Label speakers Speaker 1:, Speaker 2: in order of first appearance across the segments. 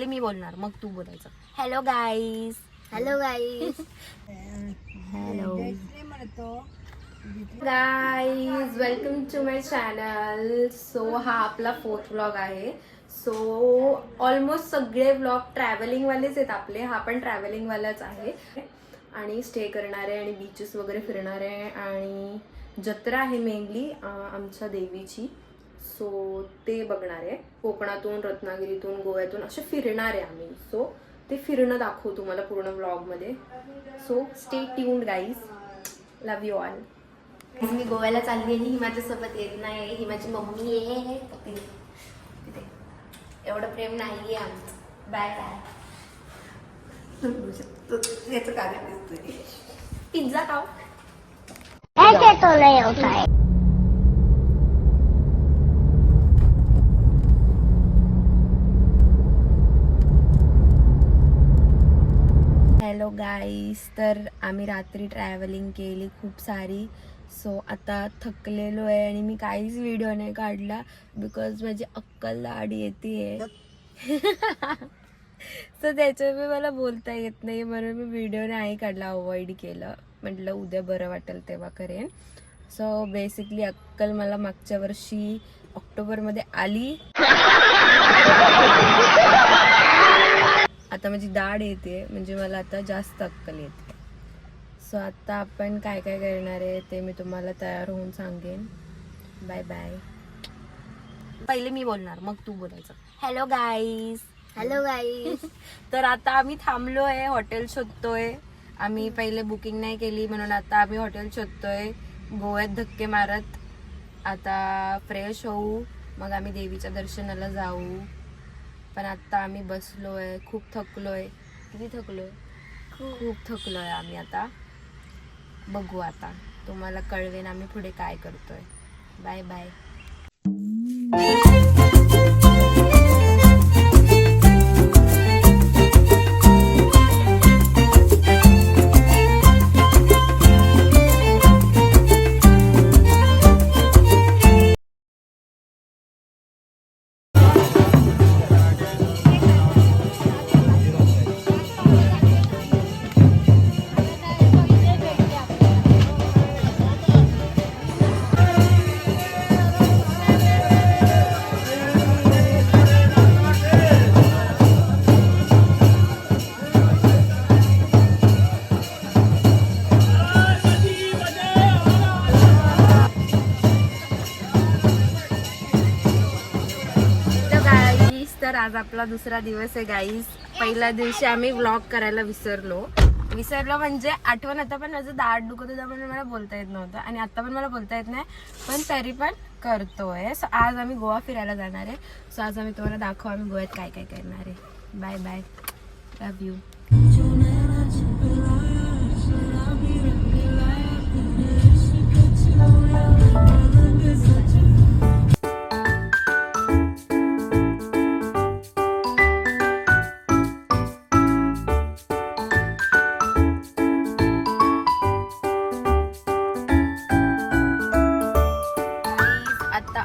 Speaker 1: पहिले मी बोलणार मग तू बोलायचं. Hello guys.
Speaker 2: Hello guys.
Speaker 1: Hello guys, welcome to my channel. So हा आपला 4th व्लॉग आहे. सो ऑलमोस्ट सगळे व्लॉग ट्रॅव्हलिंगवालेच आहेत आपले. हा पण ट्रॅव्हलिंगवालाच आहे आणि स्टे करणार आहे आणि बीचेस वगैरे फिरणार आहे आणि जत्रा आहे मेनली आमच्या देवीची. सो ते बघणार आहे. कोकणातून, रत्नागिरीतून, गोव्यातून असे फिरणार आहे आम्ही. सो ते फिरणं दाखवू तुम्हाला पूर्ण व्लॉगमध्ये. So stay tuned guys. Love you all. मी गोव्याला चालली आणि ही माझ्यासोबत येत नाही. ही माझी मम्मी आहे. तिथे एवढं प्रेम नाही आहे आमचं. Bye bye. याचं कारण दिसतोय. पिझ्झा खाऊ.
Speaker 2: तो नाही होता है.
Speaker 1: Hello guys. तर आम्ही रात्री ट्रॅव्हलिंग केली खूप सारी. सो आता थकलेलो आहे आणि मी काहीच व्हिडिओ नाही काढला बिकॉज माझी अक्कल दाढ येते. सो त्याच्यामुळे मला बोलता येत नाही म्हणून मी व्हिडिओ नाही काढला, अवॉइड केलं. म्हटलं उद्या बरं वाटेल तेव्हा करेन. सो बेसिकली अक्कल मला मागच्या वर्षी ऑक्टोबरमध्ये आली. आता माझी दाढ येते म्हणजे मला आता जास्त अक्कल येते. सो आता आपण काय काय करणार आहे ते मी तुम्हाला तयार होऊन सांगेन. Bye bye. पहिले मी बोलणार मग तू बोलायचं. Hello guys.
Speaker 2: Hello guys.
Speaker 1: तर आता आम्ही थांबलो आहे, हॉटेल शोधतोय. आम्ही पहिले बुकिंग नाही केली म्हणून आता आम्ही हॉटेल शोधतोय. गोव्यात धक्के मारत आता फ्रेश होऊ, मग आम्ही देवीच्या दर्शनाला जाऊ. पण आता आम्ही बसलोय, खूप थकलोय. किती थकलोय? खूप थकलोय आम्ही. आता बघू, आता तुम्हाला कळवेन आम्ही पुढे काय करतोय. Bye bye. तर आज आपला दुसरा दिवस आहे गाईज. पहिल्या दिवशी आम्ही व्लॉग करायला विसरलो म्हणजे आठवण आता पण माझं दाढ दुखत होतं म्हणून मला बोलता येत नव्हतं आणि आता पण मला बोलता येत नाही, पण तरी पण करतोय. सो आज आम्ही गोवा फिरायला जाणार आहे. सो आज आम्ही तुम्हाला दाखवू आम्ही गोव्यात काय काय करणार आहे. Bye bye. Love you.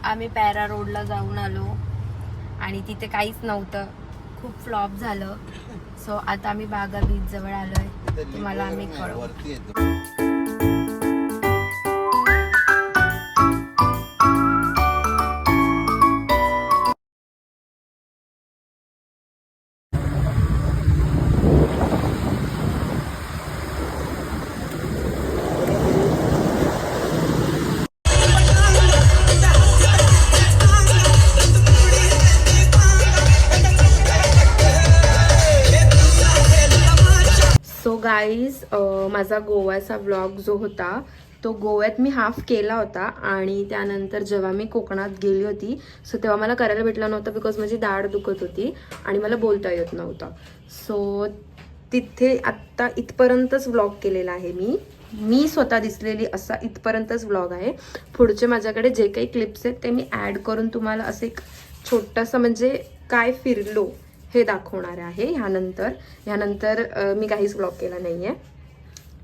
Speaker 1: आम्ही पॅरा रोडला जाऊन आलो आणि तिथे काहीच नव्हतं, खूप फ्लॉप झालं. सो आता आम्ही बागा बीच जवळ आलोय. तुम्हाला आम्ही कळवू. सो गाईज, माझा गोव्याचा व्लॉग जो होता तो गोव्यात मी हाफ केला होता आणि त्यानंतर जेव्हा मी कोकणात गेली होती सो तेव्हा मला करायला भेटला नव्हता बिकॉज माझी दाढ दुखत होती आणि मला बोलता येत नव्हतं. सो तिथे आत्ता इथपर्यंतच व्लॉग केलेला आहे मी स्वतः दिसलेली असा इथपर्यंतच व्लॉग आहे. पुढचे माझ्याकडे जे काही क्लिप्स आहेत ते मी ॲड करून तुम्हाला असं एक छोटंसं म्हणजे काय फिरलो हे दाखवणार आहे. ह्यानंतर मी काहीच व्लॉग केला नाही आहे.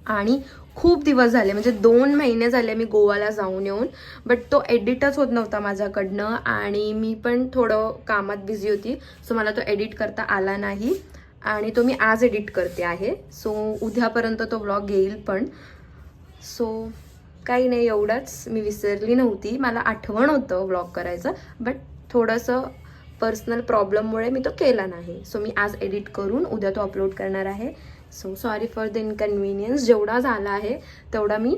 Speaker 1: आणि खूप दिवस झाले म्हणजे 2 महिने झाले मी गोवाला जाऊन येऊन, बट तो एडिटच होत नव्हता माझ्याकडनं आणि मी पण थोडं कामात बिझी होती, सो मला तो एडिट करता आला नाही आणि तो मी आज एडिट करते आहे. सो उद्यापर्यंत तो व्लॉग येईल पण. सो काही नाही, एवढंच. मी विसरली नव्हती, मला आठवण होतं व्लॉग करायचं, बट थोडंसं पर्सनल प्रॉब्लेममुळे मी तो केला नाही. सो मी आज एडिट करून उद्या तो अपलोड करणार आहे. So sorry for the inconvenience. जेवढा झाला आहे तेवढा मी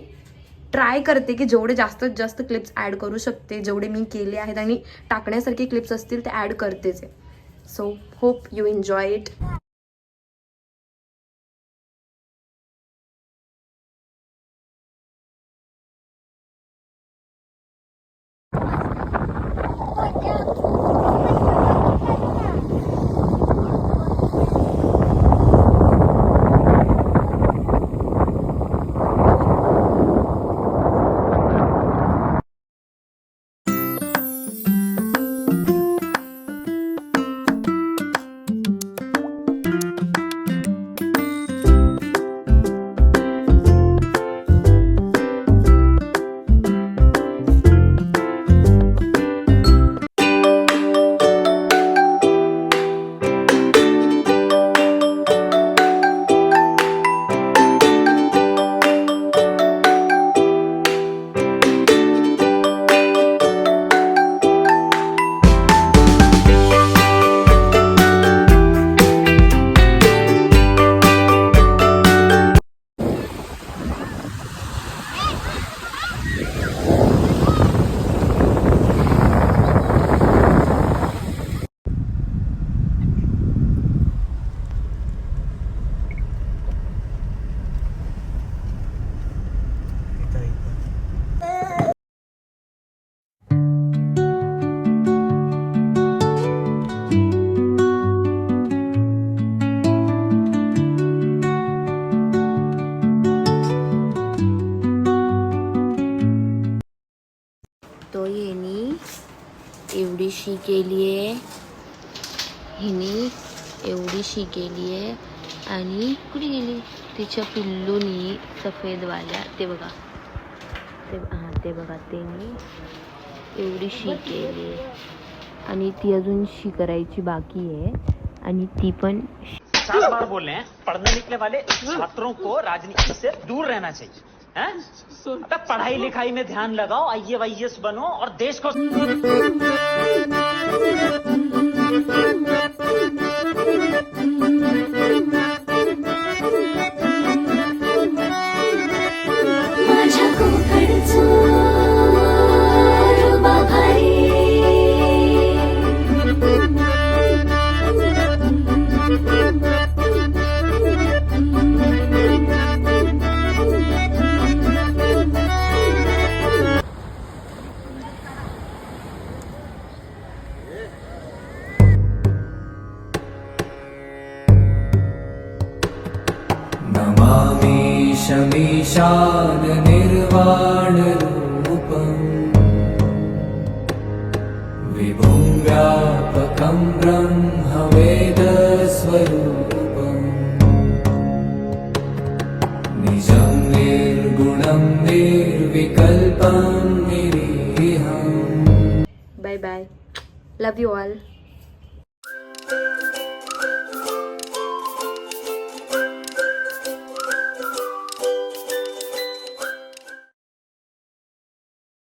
Speaker 1: ट्राय करते की जेवढे जास्तीत जास्त क्लिप्स ॲड करू शकते, जेवढे मी केले आहेत आणि टाकण्यासारखे क्लिप्स असतील ते ॲड करतेच आहे. So hope you enjoy it.
Speaker 3: तो हिनी एवढीशी केली आहे, हिनी एवढीशी केली आहे आणि कुठे गेली तिच्या पिल्लूनी सफेदवाल्या, ते बघा, ते बघा, त्यांनी एवढीशी केली आहे आणि ती अजून शी करायची बाकी आहे आणि ती पण
Speaker 4: 4 बार बोल रहे हैं, पढ़ने निकले वाले छात्रों को राजनीति से दूर रहना चाहिए हैं? अबे पढ़ाई लिखाई में ध्यान लगाओ, IAS बनो और देश को
Speaker 5: नमामि शमीशान निर्वाणरूपम् विभुं व्यापकं ब्रह्मवेदस्वरूपम् निजं निर्गुणं निर्विकल्पं निरीहम्.
Speaker 1: Bye bye. Love you all.